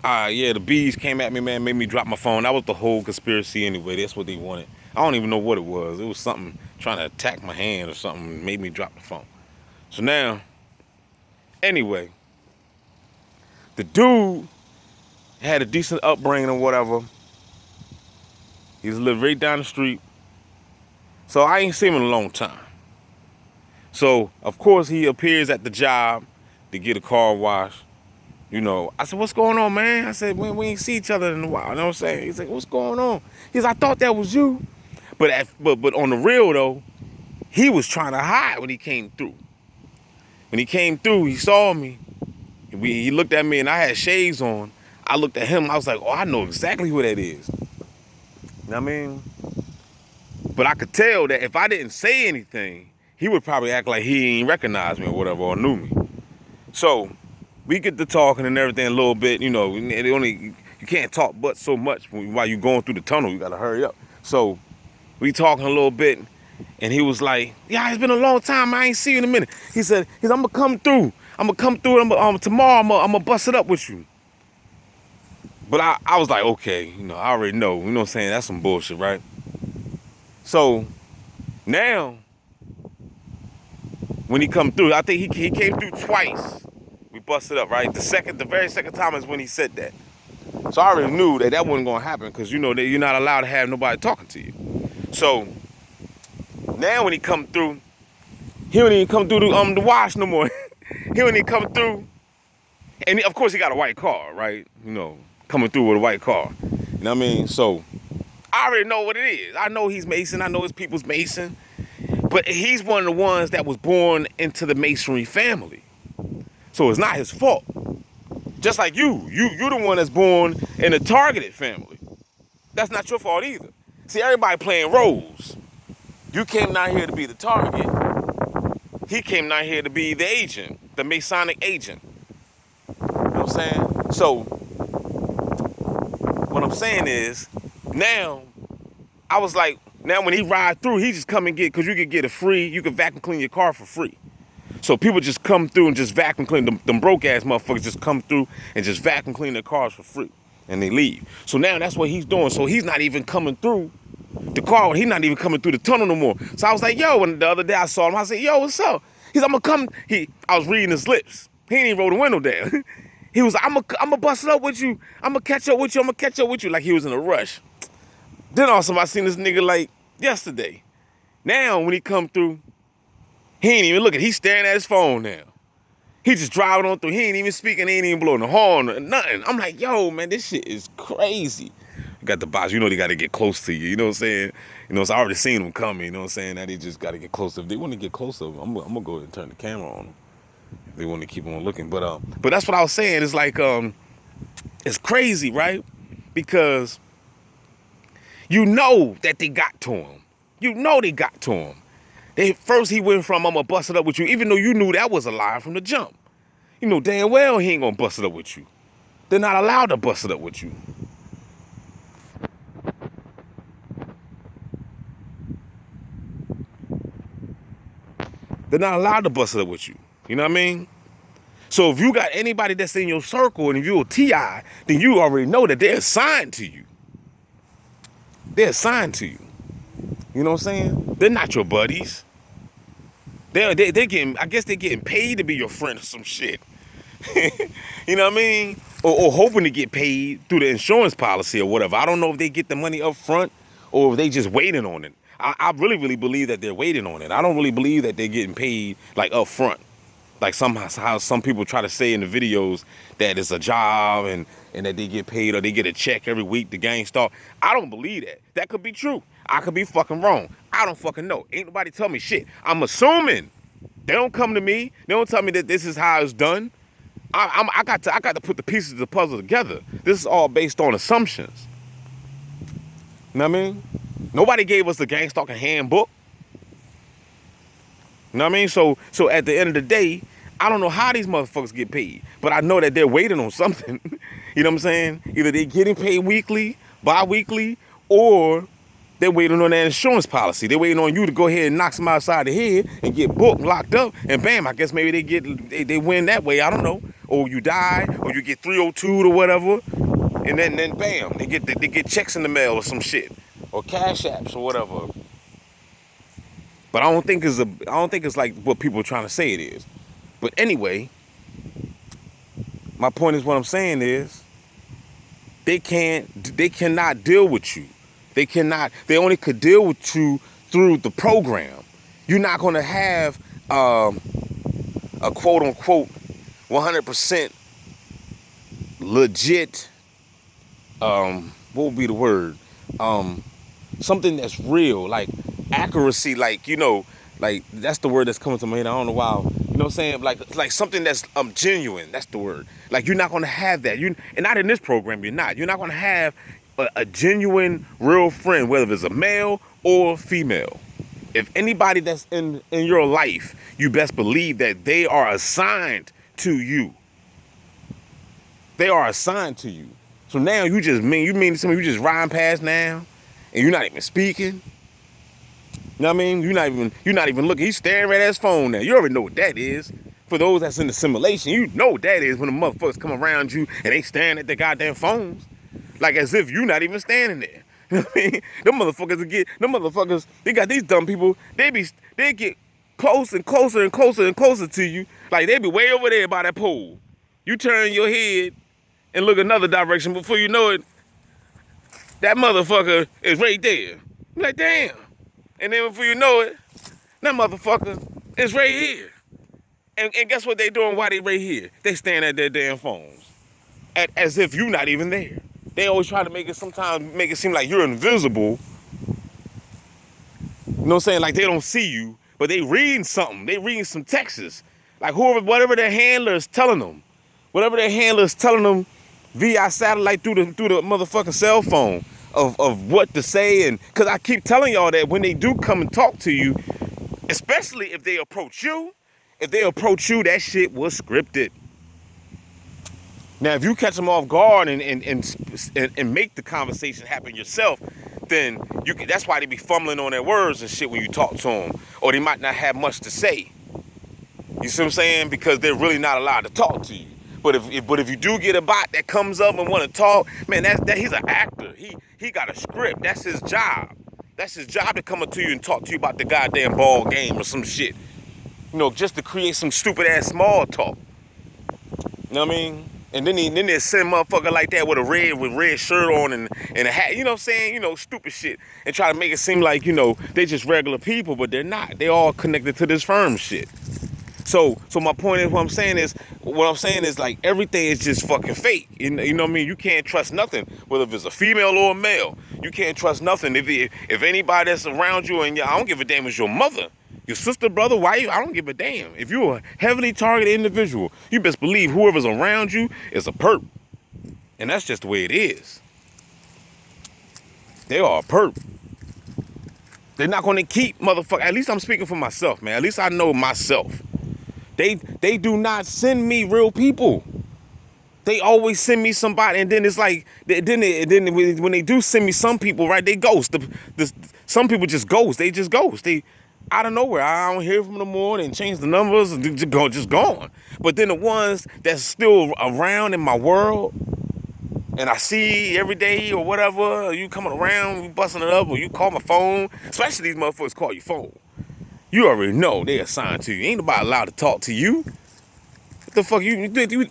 Yeah, the bees came at me, man, made me drop my phone. That was the whole conspiracy anyway. That's what they wanted. I don't even know what it was. It was something trying to attack my hand or something, made me drop the phone. So now, anyway, the dude had a decent upbringing or whatever. He's lived right down the street. So I ain't seen him in a long time. So, of course, he appears at the job to get a car wash. You know, I said, what's going on, man? I said, we ain't see each other in a while. You know what I'm saying? He's like, what's going on? He's like, I thought that was you. But on the real, though, he was trying to hide when he came through. When he came through, he saw me. He looked at me, and I had shades on. I looked at him. I was like, oh, I know exactly who that is. You know what I mean? But I could tell that if I didn't say anything, he would probably act like he ain't recognized me or whatever, or knew me. So we get to talking and everything a little bit. You know, you can't talk but so much while you're going through the tunnel. You got to hurry up. So we talking a little bit, and he was like, yeah, it's been a long time. I ain't see you in a minute. He said, I'm going to come through. I'm going to come through. Tomorrow, I'm going to bust it up with you. But I was like, okay, you know, I already know. You know what I'm saying? That's some bullshit, right? So now, when he come through, I think he came through twice. We busted up, right? The very second time is when he said that. So I already knew that wasn't gonna happen because you know that you're not allowed to have nobody talking to you. So now when he come through, he don't even come through the wash no more. He don't even come through, and of course he got a white car, right? You know, coming through with a white car. You know what I mean? So I already know what it is. I know he's Mason. I know his people's Mason. But he's one of the ones that was born into the Masonry family. So it's not his fault. Just like you're the one that's born in a targeted family. That's not your fault either. See, everybody playing roles. You came down here to be the target. He came down here to be the agent, the Masonic agent. You know what I'm saying? So what I'm saying is, now, I was like, now when he ride through, he just come and get, because you could get it free, you could vacuum clean your car for free. So people just come through and just vacuum clean, them broke ass motherfuckers just come through and just vacuum clean their cars for free. And they leave. So now that's what he's doing. So he's not even coming through the car, he's not even coming through the tunnel no more. So I was like, yo, and the other day I saw him, I said, yo, what's up? He's, I'm gonna come, I was reading his lips. He ain't even roll the window down. He was like, I'm gonna bust it up with you. I'm gonna catch up with you. Like he was in a rush. Then also I seen this nigga like yesterday. Now when he come through, he ain't even looking. He's staring at his phone now. He just driving on through. He ain't even speaking. He ain't even blowing the horn or nothing. I'm like, yo, man, this shit is crazy. You got the boss. You know they got to get close to you. You know what I'm saying? You know, so I already seen them coming. You know what I'm saying? Now they just got to get closer. If they want to get closer, I'm gonna go ahead and turn the camera on them. If they want to keep on looking. But that's what I was saying. It's like, it's crazy, right? Because you know that they got to him. You know they got to him. First he went from, I'm gonna bust it up with you, even though you knew that was a lie from the jump. You know damn well he ain't gonna bust it up with you. They're not allowed to bust it up with you. They're not allowed to bust it up with you. You know what I mean? So if you got anybody that's in your circle and if you're a TI, then you already know that they're assigned to you. They're assigned to you. You know what I'm saying? They're not your buddies. They're getting, I guess they're getting paid to be your friend or some shit. You know what I mean? Or hoping to get paid through the insurance policy or whatever. I don't know if they get the money up front or if they just waiting on it. I really, really believe that they're waiting on it. I don't really believe that they're getting paid like up front. Like somehow some people try to say in the videos that it's a job and that they get paid or they get a check every week, the gang start. I don't believe that. That could be true. I could be fucking wrong. I don't fucking know. Ain't nobody tell me shit. I'm assuming. They don't come to me. They don't tell me that this is how it's done. I got to put the pieces of the puzzle together. This is all based on assumptions. You know what I mean? Nobody gave us the gang stalking handbook. You know what I mean? So at the end of the day, I don't know how these motherfuckers get paid, but I know that they're waiting on something. You know what I'm saying? Either they're getting paid weekly, bi-weekly, or They're waiting on that insurance policy. They're waiting on you to go ahead and knock somebody outside the head and get booked, locked up, and bam, I guess maybe they win that way. I don't know. Or you die, or you get 302 or whatever, and then bam, they get checks in the mail or some shit, or cash apps or whatever. But I don't think it's like what people are trying to say it is. But anyway, my point is, what I'm saying is, they cannot deal with you. They only could deal with you through the program. You're not going to have a quote unquote 100% legit, what would be the word? Something that's real, like accuracy, like, like that's the word that's coming to my head. I don't know why. You know what I'm saying? Like something that's genuine. That's the word. Like, you're not gonna have that. And not in this program. You're not gonna have a genuine, real friend, whether it's a male or female. If anybody that's in your life, you best believe that they are assigned to you. They are assigned to you. So now you mean somebody you just riding past now, and you're not even speaking. You know what I mean? You're not even looking. He's staring at his phone now. You already know what that is. For those that's in the simulation, you know what that is when the motherfuckers come around you and they staring at their goddamn phones. Like as if you're not even standing there. You know what I mean? Them motherfuckers, they got these dumb people, they get close and closer and closer and closer to you. Like they be way over there by that pole. You turn your head and look another direction, before you know it, that motherfucker is right there. You're like, damn. And then before you know it, that motherfucker is right here. And guess what they doing while they right here? They staring at their damn phones. As if you're not even there. They always try to make it seem like you're invisible. You know what I'm saying? Like they don't see you, but they reading something. They reading some texts. Like whatever their handler is telling them. Whatever their handler is telling them via satellite through the motherfucking cell phone of what to say. And because I keep telling y'all that when they do come and talk to you, especially if they approach you, that shit was scripted. Now, if you catch them off guard and make the conversation happen yourself, then that's why they be fumbling on their words and shit when you talk to them. Or they might not have much to say. You see what I'm saying? Because they're really not allowed to talk to you. But if you do get a bot that comes up and want to talk, man, he's an actor. He got a script. That's his job. That's his job to come up to you and talk to you about the goddamn ball game or some shit. Just to create some stupid ass small talk. You know what I mean? And then they send a motherfucker like that with red shirt on and a hat. You know what I'm saying? Stupid shit. And try to make it seem like, they just regular people, but they're not. They all connected to this firm shit. So my point is, what I'm saying is like everything is just fucking fake. You know what I mean? You can't trust nothing, whether it's a female or a male. You can't trust nothing. If anybody that's around you, and I don't give a damn, it's your mother, your sister, brother, wife, I don't give a damn. If you're a heavily targeted individual, you best believe whoever's around you is a perp. And that's just the way it is. They are a perp. They're not going to keep motherfucker. At least I'm speaking for myself, man. At least I know myself. They do not send me real people. They always send me somebody, and then it's like, then when they do send me some people, right? They ghost. Some people just ghost. They just ghost. They out of nowhere. I don't hear from them no more. They change the numbers and just gone. But then the ones that's still around in my world, and I see every day or whatever, you coming around, you busting it up, or you call my phone. Especially these motherfuckers call your phone. You already know they assigned to you. Ain't nobody allowed to talk to you. What the fuck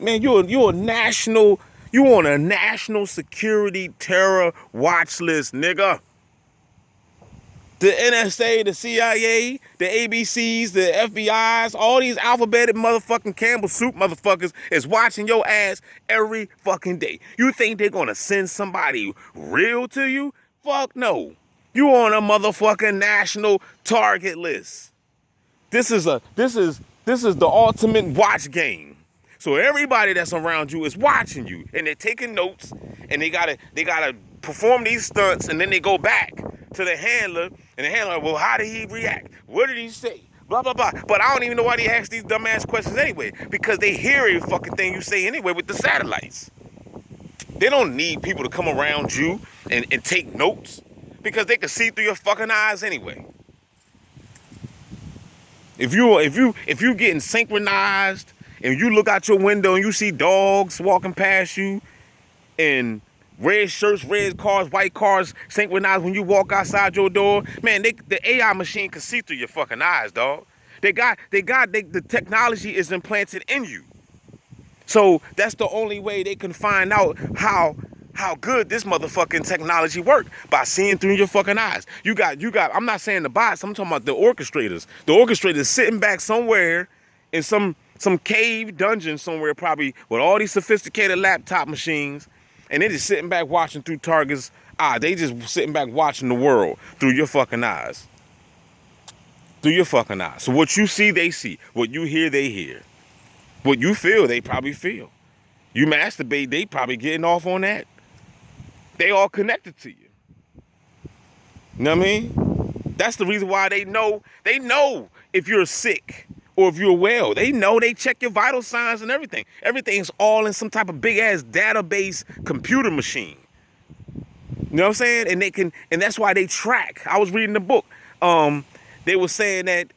man? You're a national. You on a national security terror watch list, nigga. The NSA, the CIA, the ABCs, the FBI's, all these alphabetic motherfucking Campbell soup motherfuckers is watching your ass every fucking day. You think they're gonna send somebody real to you? Fuck no. You on a motherfucking national target list. This is the ultimate watch game. So everybody that's around you is watching you, and they're taking notes, and they gotta perform these stunts, and then they go back to the handler, and the handler, well, how did he react? What did he say? Blah, blah, blah. But I don't even know why they ask these dumbass questions anyway, because they hear every fucking thing you say anyway with the satellites. They don't need people to come around you and take notes. Because they can see through your fucking eyes anyway. If you getting synchronized and you look out your window and you see dogs walking past you and red shirts, red cars, white cars synchronized when you walk outside your door, man, the AI machine can see through your fucking eyes, dog. The technology is implanted in you. So that's the only way they can find out how good this motherfucking technology work, by seeing through your fucking eyes. You got, I'm not saying the bots, I'm talking about the orchestrators. The orchestrators sitting back somewhere in some cave dungeon somewhere, probably with all these sophisticated laptop machines, and they just sitting back watching through Target's eye. They just sitting back watching the world through your fucking eyes. Through your fucking eyes. So what you see, they see. What you hear, they hear. What you feel, they probably feel. You masturbate, they probably getting off on that. They all connected to you. You know what I mean? That's the reason why they know if you're sick or if you're well. They know, they check your vital signs and everything. Everything's all in some type of big ass database computer machine. You know what I'm saying? And that's why they track. I was reading the book. They were saying that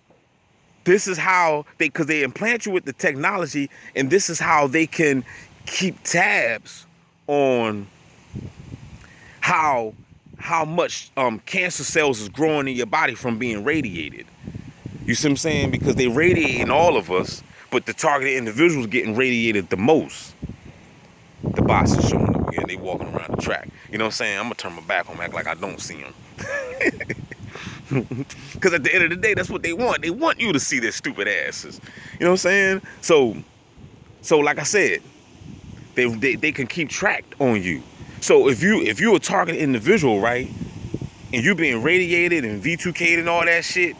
this is how because they implant you with the technology, and this is how they can keep tabs on how much cancer cells is growing in your body from being radiated. You see what I'm saying? Because they radiating all of us, but the targeted individuals getting radiated the most. The bots are showing up again. They walking around the track. You know what I'm saying? I'm gonna turn my back on them, act like I don't see them. Because at the end of the day, that's what they want. They want you to see their stupid asses. You know what I'm saying? So like I said, they can keep track on you. So if you're a targeted individual, right, and you being radiated and V2K'd and all that shit,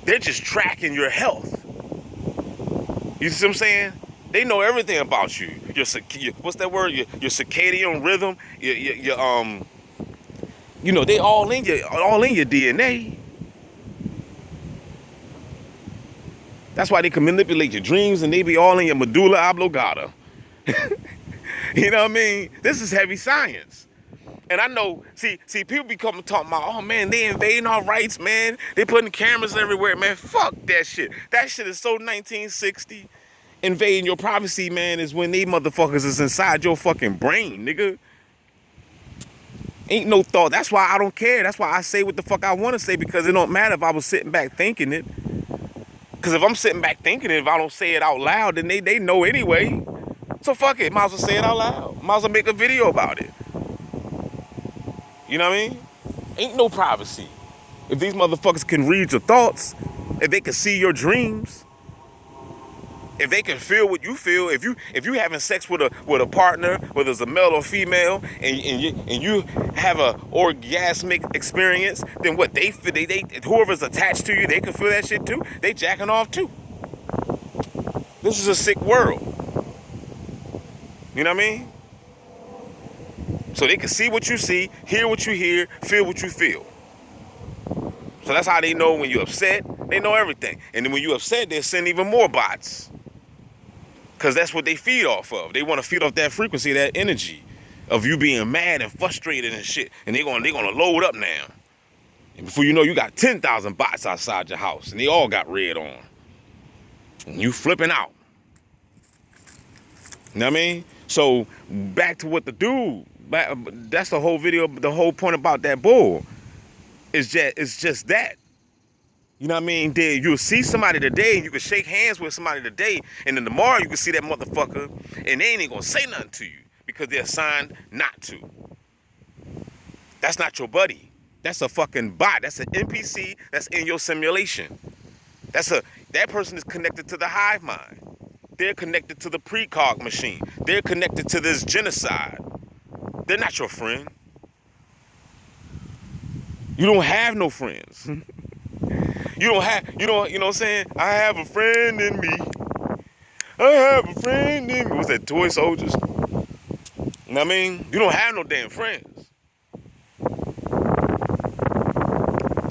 they're just tracking your health. You see what I'm saying? They know everything about you. Your what's that word? Your circadian rhythm. You know, they all in your DNA. That's why they can manipulate your dreams, and they be all in your medulla oblongata. You know what I mean? This is heavy science. And I know, see, people be coming talking about, oh man, they invading our rights, man. They putting cameras everywhere, man. Fuck that shit. That shit is so 1960. Invading your privacy, man, is when they motherfuckers is inside your fucking brain, nigga. Ain't no thought. That's why I don't care. That's why I say what the fuck I want to say, because it don't matter if I was sitting back thinking it. Because if I'm sitting back thinking it, if I don't say it out loud, then they know anyway. So fuck it. Might as well say it out loud. Might as well make a video about it. You know what I mean? Ain't no privacy. If these motherfuckers can read your thoughts, if they can see your dreams, if they can feel what you feel, if you having sex with a partner, whether it's a male or female, and you have a orgasmic experience, then what they whoever's attached to you, they can feel that shit too. They jacking off too. This is a sick world. You know what I mean? So they can see what you see, hear what you hear, feel what you feel. So that's how they know when you're upset. They know everything. And then when you're upset, they'll send even more bots. Because that's what they feed off of. They want to feed off that frequency, that energy of you being mad and frustrated and shit. And they're gonna load up now. And before you know, you got 10,000 bots outside your house. And they all got red on. And you flipping out. You know what I mean? So back to what the dude, that's the whole video, the whole point about that bull. It's just that. You know what I mean? You'll see somebody today, and you can shake hands with somebody today, and then tomorrow you can see that motherfucker, and they ain't even gonna say nothing to you because they're assigned not to. That's not your buddy. That's a fucking bot. That's an NPC that's in your simulation. That person is connected to the hive mind. They're connected to the precog machine. They're connected to this genocide. They're not your friend. You don't have no friends. You know what I'm saying? I have a friend in me. I have a friend in me. What's that, Toy Soldiers? You know what I mean? You don't have no damn friends.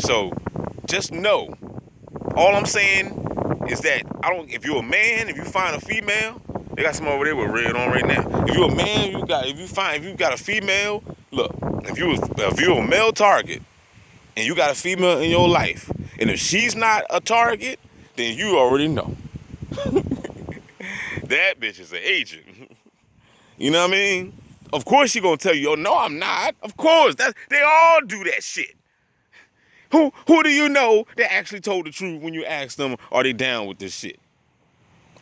So, just know. All I'm saying is that if you're a man, if you find a female, they got some over there with red on right now. If you're a man, if you got a female Look, if you're a male target and you got a female in your life, and if she's not a target, then you already know that bitch is an agent. You know what I mean? Of course she gonna tell you, oh no, I'm not. Of course, they all do that shit. Who do you know that actually told the truth when you ask them, are they down with this shit?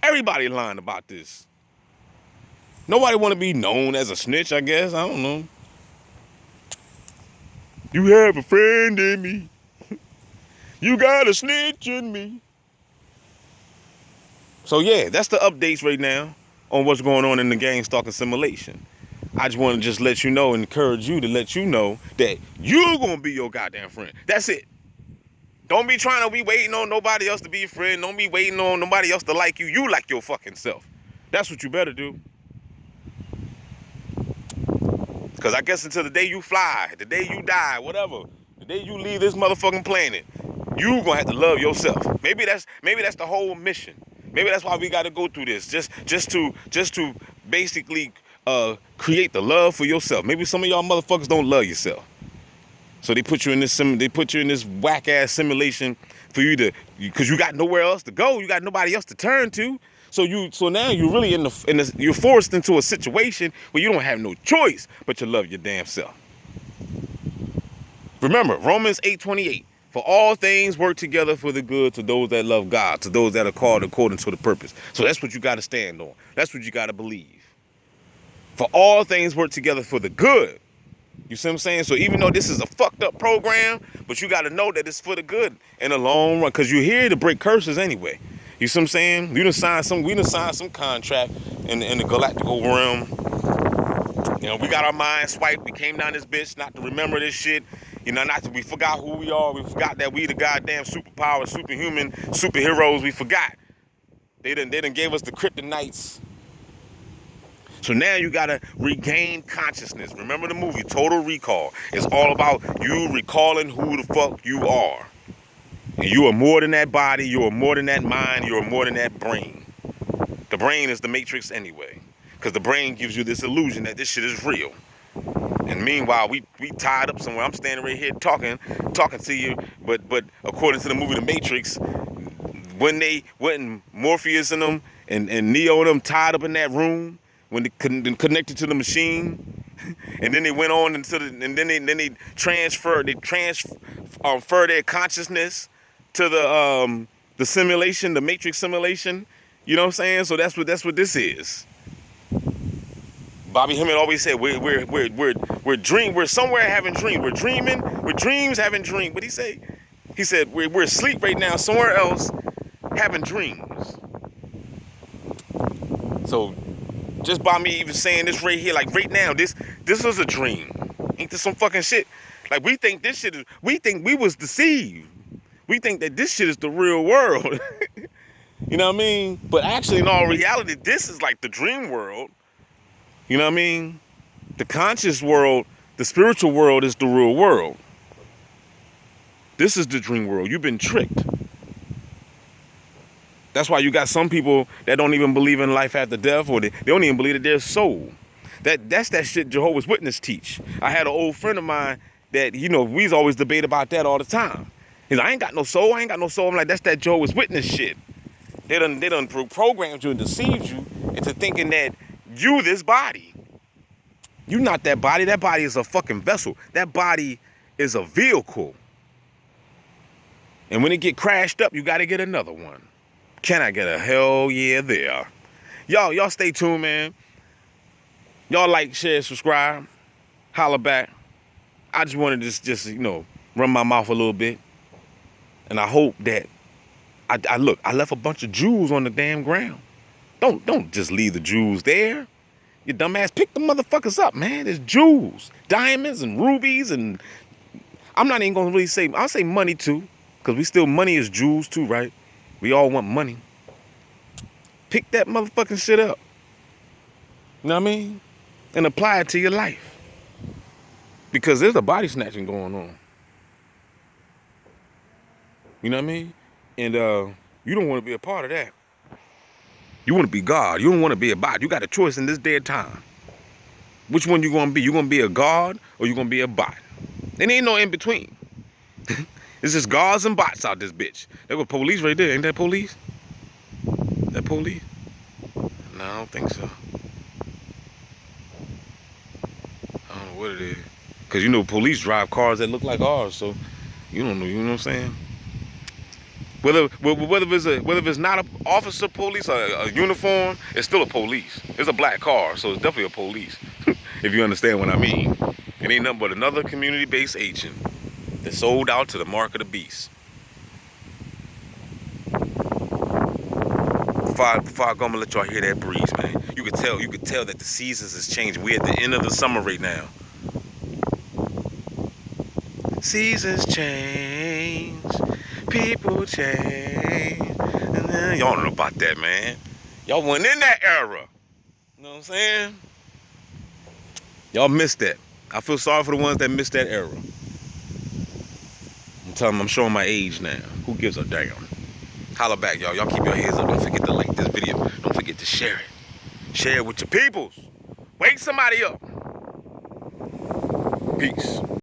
Everybody lying about this. Nobody want to be known as a snitch, I guess. I don't know. You have a friend in me. You got a snitch in me. So yeah, that's the updates right now on what's going on in the gang stalking simulation. I just want to just let you know, encourage you to let you know that you're going to be your goddamn friend. That's it. Don't be trying to be waiting on nobody else to be your friend. Don't be waiting on nobody else to like you. You like your fucking self. That's what you better do. Because I guess until the day you fly, the day you die, whatever, the day you leave this motherfucking planet, you gonna have to love yourself. Maybe that's the whole mission. Maybe that's why we got to go through this, just to basically create the love for yourself. Maybe some of y'all motherfuckers don't love yourself, so they put you in this whack ass simulation for you to, because you got nowhere else to go, you got nobody else to turn to. So now you're really you're forced into a situation where you don't have no choice but to love your damn self. Remember, Romans 8:28. For all things work together for the good to those that love God, to those that are called according to the purpose. So that's what you got to stand on. That's what you got to believe. For all things work together for the good. You see what I'm saying? So even though this is a fucked up program, but you got to know that it's for the good in the long run, because you're here to break curses anyway. You see what I'm saying? We done signed some contract in the galactical realm. You know, we got our minds swiped. We came down this bitch not to remember this shit. You know, we forgot who we are. We forgot that we the goddamn superpower, superhuman, superheroes. We forgot. They done gave us the kryptonites. So now you gotta regain consciousness. Remember the movie Total Recall. It's all about you recalling who the fuck you are. And you are more than that body, you are more than that mind, you are more than that brain. The brain is the matrix anyway. Because the brain gives you this illusion that this shit is real. And meanwhile, we tied up somewhere. I'm standing right here talking to you, but according to the movie The Matrix, when Morpheus and them and Neo and them tied up in that room, when they connected to the machine, and then they went on and then they transferred their consciousness to the simulation, the Matrix simulation. You know what I'm saying? So that's what this is. Bobby Hemmett always said we're somewhere having dreams. We're dreaming, we're dreams having dreams. What did he say? He said we're asleep right now somewhere else having dreams. So just by me even saying this right here, like right now, this was a dream. Ain't this some fucking shit? Like we think we was deceived. We think that this shit is the real world. You know what I mean? But actually, in all reality, this is like the dream world. You know what I mean? The conscious world, the spiritual world is the real world. This is the dream world. You've been tricked. That's why you got some people that don't even believe in life after death, or they don't even believe that there's soul. That's that shit Jehovah's Witnesses teach. I had an old friend of mine that, you know, we's always debate about that all the time. He's like, I ain't got no soul. I'm like, that's that Jehovah's Witness shit. They done programmed you and deceived you into thinking that you this body. You not that body. That body is a fucking vessel. That body is a vehicle. And when it get crashed up, you got to get another one. Can I get a hell yeah there? Y'all stay tuned, man. Y'all like, share, subscribe. Holla back. I just wanted to just you know, run my mouth a little bit. And I hope that I left a bunch of jewels on the damn ground. Don't just leave the jewels there. You dumbass, pick the motherfuckers up, man. There's jewels, diamonds and rubies, and I'm not even gonna really say, I'll say money too, because money is jewels too, right? We all want money. Pick that motherfucking shit up. You know what I mean? And apply it to your life. Because there's a body snatching going on. You know what I mean? And you don't want to be a part of that. You want to be God. You don't want to be a body. You got a choice in this day and time. Which one you gonna be? You gonna be a god or you gonna be a bot? There ain't no in between. It's just guards and bots out this bitch. There go police right there. Ain't that police? That police? No, I don't think so. I don't know what it is. Cause you know police drive cars that look like ours, so you don't know. You know what I'm saying? Whether it's not an officer police or a uniform, it's still a police. It's a black car, so it's definitely a police. If you understand what I mean. It ain't nothing but another community-based agent that sold out to the mark of the beast. Before I go, I'm gonna let y'all hear that breeze, man. You could tell that the seasons is changing. We're at the end of the summer right now. Seasons change, people change. And y'all don't know about that, man. Y'all weren't in that era. You know what I'm saying? Y'all missed that. I feel sorry for the ones that missed that era. I'm telling them I'm showing my age now. Who gives a damn? Holla back, y'all. Y'all keep your heads up. Don't forget to like this video. Don't forget to share it. Share it with your peoples. Wake somebody up. Peace.